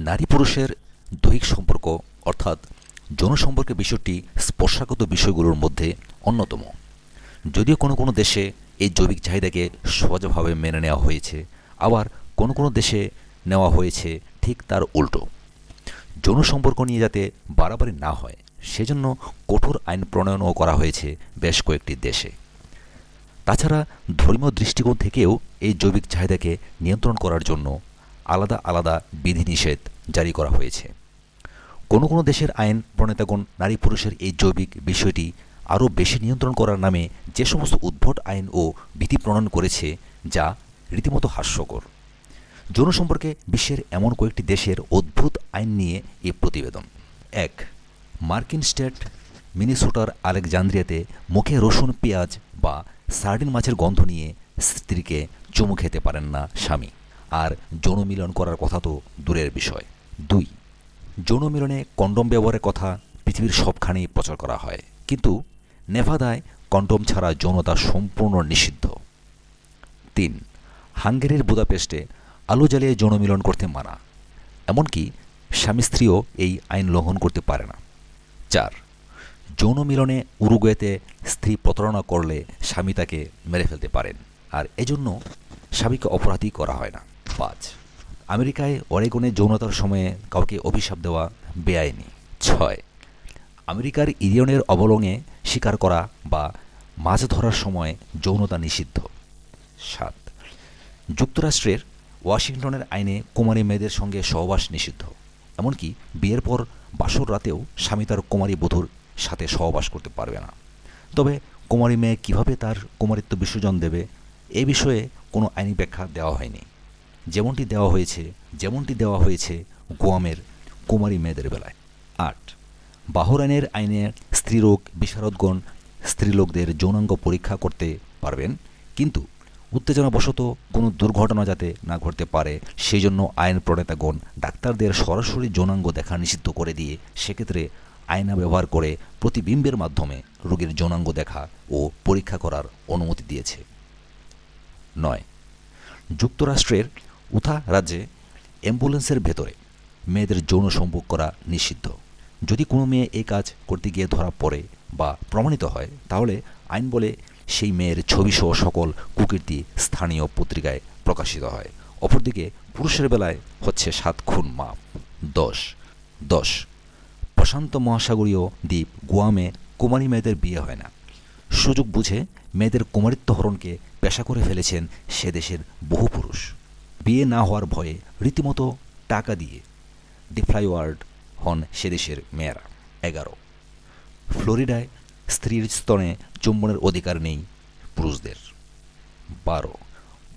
নারী পুরুষের দৈহিক সম্পর্ক অর্থাৎ যৌন সম্পর্কের বিষয়টি স্পর্শাগত বিষয়গুলোর মধ্যে অন্যতম। যদিও কোনো কোনো দেশে এই জৈবিক চাহিদাকে সহজভাবে মেনে নেওয়া হয়েছে, আবার কোনো কোনো দেশে নেওয়া হয়েছে ঠিক তার উল্টো। যৌন সম্পর্ক নিয়ে যাতে বাড়াবাড়ি না হয় সেজন্য কঠোর আইন প্রণয়নও করা হয়েছে বেশ কয়েকটি দেশে। তাছাড়া ধর্মীয় দৃষ্টিকোণ থেকেও এই জৈবিক চাহিদাকে নিয়ন্ত্রণ করার জন্য আলাদা আলাদা বিধিনিষেধ জারি করা হয়েছে। কোনো কোনো দেশের আইন প্রণেতাগণ নারী পুরুষের এই জৈবিক বিষয়টি আরও বেশি নিয়ন্ত্রণ করার নামে যে সমস্ত উদ্ভট আইন ও বিধি প্রণয়ন করেছে, যা রীতিমতো হাস্যকর। যৌন সম্পর্কে বিশ্বের এমন কয়েকটি দেশের অদ্ভুত আইন নিয়ে এই প্রতিবেদন। ১. মার্কিন স্টেট মিনেসোটার আলেকজান্দ্রিয়াতে মুখে রসুন, পেঁয়াজ বা সার্ডিন মাছের গন্ধ নিয়ে স্ত্রীকে চুমু খেতে পারেন না স্বামী, আর যৌন মিলন করার কথা তো দূরের বিষয়। ২. যৌন মিলনে কন্ডোম ব্যবহারের কথা পৃথিবীর সবখানেই প্রচার করা হয়, কিন্তু নেভাদায় কন্ডোম ছাড়া যৌনতা সম্পূর্ণ নিষিদ্ধ। ৩. হাঙ্গেরির বুদাপেস্টে আলো জ্বালিয়ে যৌন মিলন করতে মানা, এমনকি স্বামী স্ত্রীও এই আইন লঙ্ঘন করতে পারে না। ৪. যৌন মিলনে উরুগুয়েতে স্ত্রী প্রতারণা করলে স্বামী তাকে মেরে ফেলতে পারেন, আর এজন্য স্বামীকে অপরাধী করা হয় না। ৫. আমেরিকায় অরেগনে যৌনতার সময়ে কাউকে অভিশাপ দেওয়া বেআইনি। ৬. আমেরিকার ইরিয়নের অবলঙে শিকার করা বা মাছ ধরার সময় যৌনতা নিষিদ্ধ। ৭. যুক্তরাষ্ট্রের ওয়াশিংটনের আইনে কুমারী মেয়েদের সঙ্গে সহবাস নিষিদ্ধ, এমনকি বিয়ের পর বাসর রাতেও স্বামী তার কুমারী বধূর সাথে সহবাস করতে পারবে না। তবে কুমারী মেয়ে কীভাবে তার কুমারিত্ব বিসর্জন দেবে এ বিষয়ে কোনো আইনি ব্যাখ্যা দেওয়া হয়নি, যেমনটি দেওয়া হয়েছে গুয়ামের কুমারী মেয়েদের বেলায়। ৮. বাহরাইনের আইনে স্ত্রীরোগ বিশারদগণ স্ত্রীলোকদের যৌনাঙ্গ পরীক্ষা করতে পারবেন, কিন্তু উত্তেজনাবশত কোনো দুর্ঘটনা যাতে না ঘটতে পারে সেই জন্য আইন প্রণেতাগণ ডাক্তারদের সরাসরি যৌনাঙ্গ দেখা নিষিদ্ধ করে দিয়ে সেক্ষেত্রে আয়না ব্যবহার করে প্রতিবিম্বের মাধ্যমে রোগীর যৌনাঙ্গ দেখা ও পরীক্ষা করার অনুমতি দিয়েছে। ৯. যুক্তরাষ্ট্রের উথা রাজ্যে অ্যাম্বুলেন্সের ভেতরে মেয়েদের যৌন সম্ভোগ করা নিষিদ্ধ। যদি কোনো মেয়ে এই কাজ করতে গিয়ে ধরা পড়ে বা প্রমাণিত হয়, তাহলে আইন বলে সেই মেয়ের ছবিসহ সকল কুকীর্তি স্থানীয় পত্রিকায় প্রকাশিত হয়। অপরদিকে পুরুষের বেলায় হচ্ছে ৭ খুন মাপ। ১০. প্রশান্ত মহাসাগরীয় দ্বীপ গুয়ামে কুমারী মেয়েদের বিয়ে হয় না। সুযোগ বুঝে মেয়েদের কুমারিত্ব হরণকে পেশা করে ফেলেছেন সে দেশের বহু পুরুষ। বিয়ে না হওয়ার ভয়ে রীতিমতো টাকা দিয়ে ডিফ্লাইওয়ার্ড হন সে দেশের মেয়েরা। ১১. ফ্লোরিডায় স্ত্রীর স্তনে চুম্বনের অধিকার নেই পুরুষদের। ১২.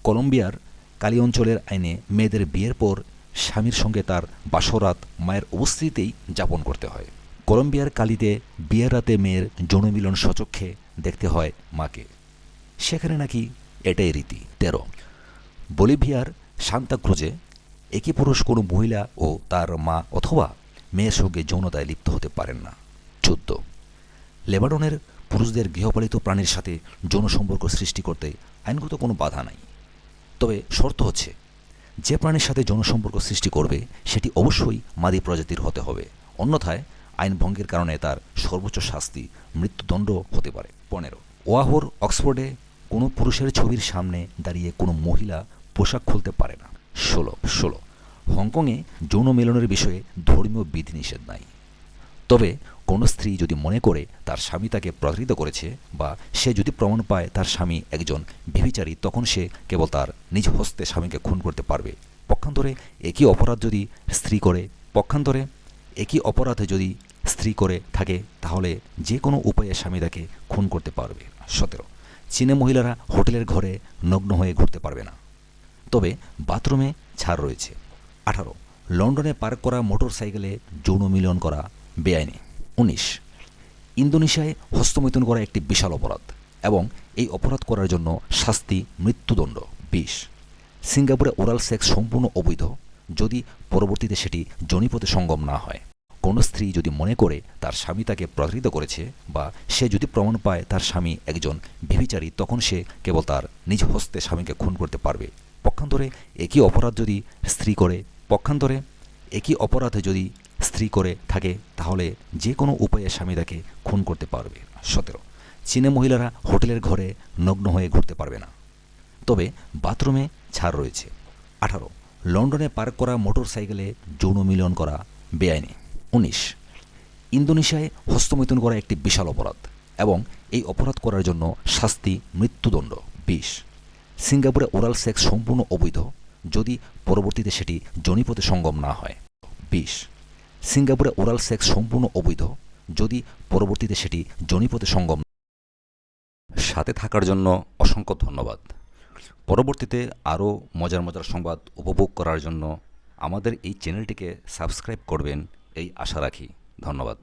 কলম্বিয়ার কালি অঞ্চলের আইনে মেয়েদের বিয়ের পর স্বামীর সঙ্গে তার বাসরাত মায়ের উপস্থিতিতেই যাপন করতে হয়। কলম্বিয়ার কালিতে বিয়ের রাতে মেয়ের যৌন মিলন স্বচক্ষে দেখতে হয় মাকে, সেখানে নাকি এটাই রীতি। ১৩. বলিভিয়ার সান্তা ক্রুজে একই পুরুষ কোনো মহিলা ও তার মা অথবা মেয়ের সঙ্গে যৌনতায় লিপ্ত হতে পারেন না। ১৪. লেবাননের পুরুষদের গৃহপালিত প্রাণীর সাথে যৌন সম্পর্ক সৃষ্টি করতে আইনগত কোনো বাধা নাই, তবে শর্ত হচ্ছে যে প্রাণীর সাথে যৌন সম্পর্ক সৃষ্টি করবে সেটি অবশ্যই মাদি প্রজাতির হতে হবে, অন্যথায় আইন ভঙ্গের কারণে তার সর্বোচ্চ শাস্তি মৃত্যুদণ্ড হতে পারে। ১৫. ওয়াহোর অক্সফোর্ডে কোনো পুরুষের ছবির সামনে দাঁড়িয়ে কোনো মহিলা পোশাক খুলতে পারে না। ১৬. হংকংয়ে যৌন মিলনের বিষয়ে ধর্মীয় বিধিনিষেধ নাই, তবে কোনো স্ত্রী যদি মনে করে তার স্বামী তাকে প্রতারিত করেছে বা সে যদি প্রমাণ পায় তার স্বামী একজন ব্যভিচারী, তখন সে কেবল তার নিজ হস্তে স্বামীকে খুন করতে পারবে। পক্ষান্তরে একই অপরাধে যদি স্ত্রী করে থাকে তাহলে যে কোনো উপায়ে স্বামী তাকে খুন করতে পারবে। ১৭. চীনে মহিলারা হোটেলের ঘরে নগ্ন হয়ে ঘুরতে পারবে না, তবে বাথরুমে ছাড় রয়েছে। ১৮. লন্ডনে পার্ক করা মোটর সাইকেলে যৌন মিলন করা বেআইনি। ১৯. ইন্দোনেশিয়ায় হস্তমৈথুন করা একটি বিশাল অপরাধ এবং এই অপরাধ করার জন্য শাস্তি মৃত্যুদণ্ড। ২০. সিঙ্গাপুরে ওরাল সেক্স সম্পূর্ণ অবৈধ যদি পরবর্তীতে সেটি যোনিপথে সঙ্গম না হয়। কোনো স্ত্রী যদি মনে করে তার স্বামী তাকে প্রতারিত করেছে বা সে যদি প্রমাণ পায় তার স্বামী একজন ব্যভিচারী, তখন সে কেবল তার নিজ হস্তে স্বামীকে খুন করতে পারবে। পক্ষান্তরে একই অপরাধ যদি একই অপরাধে যদি স্ত্রী করে থাকে তাহলে যে কোনো উপায়ে স্বামী তাকে খুন করতে পারবে। 17, চীনে মহিলারা হোটেলের ঘরে নগ্ন হয়ে ঘুরতে পারবে না, তবে বাথরুমে ছাড় রয়েছে। 18, লন্ডনে পার্ক করা মোটর সাইকেলে যৌন মিলন করা বেআইনি। 19, ইন্দোনেশিয়ায় হস্তমৈথুন করা একটি বিশাল অপরাধ এবং এই অপরাধ করার জন্য শাস্তি মৃত্যুদণ্ড। 20, সিঙ্গাপুরে ওরাল সেক্স সম্পূর্ণ অবৈধ যদি পরবর্তীতে সেটি যৌনিপথে সঙ্গম না হয়। 20, সিঙ্গাপুরে ওরাল সেক্স সম্পূর্ণ অবৈধ যদি পরবর্তীতে সেটি যৌনিপথে সঙ্গম। সাথে থাকার জন্য অসংখ্য ধন্যবাদ। পরবর্তীতে আরও মজার মজার সংবাদ উপভোগ করার জন্য আমাদের এই চ্যানেলটিকে সাবস্ক্রাইব করবেন এই আশা রাখি। ধন্যবাদ।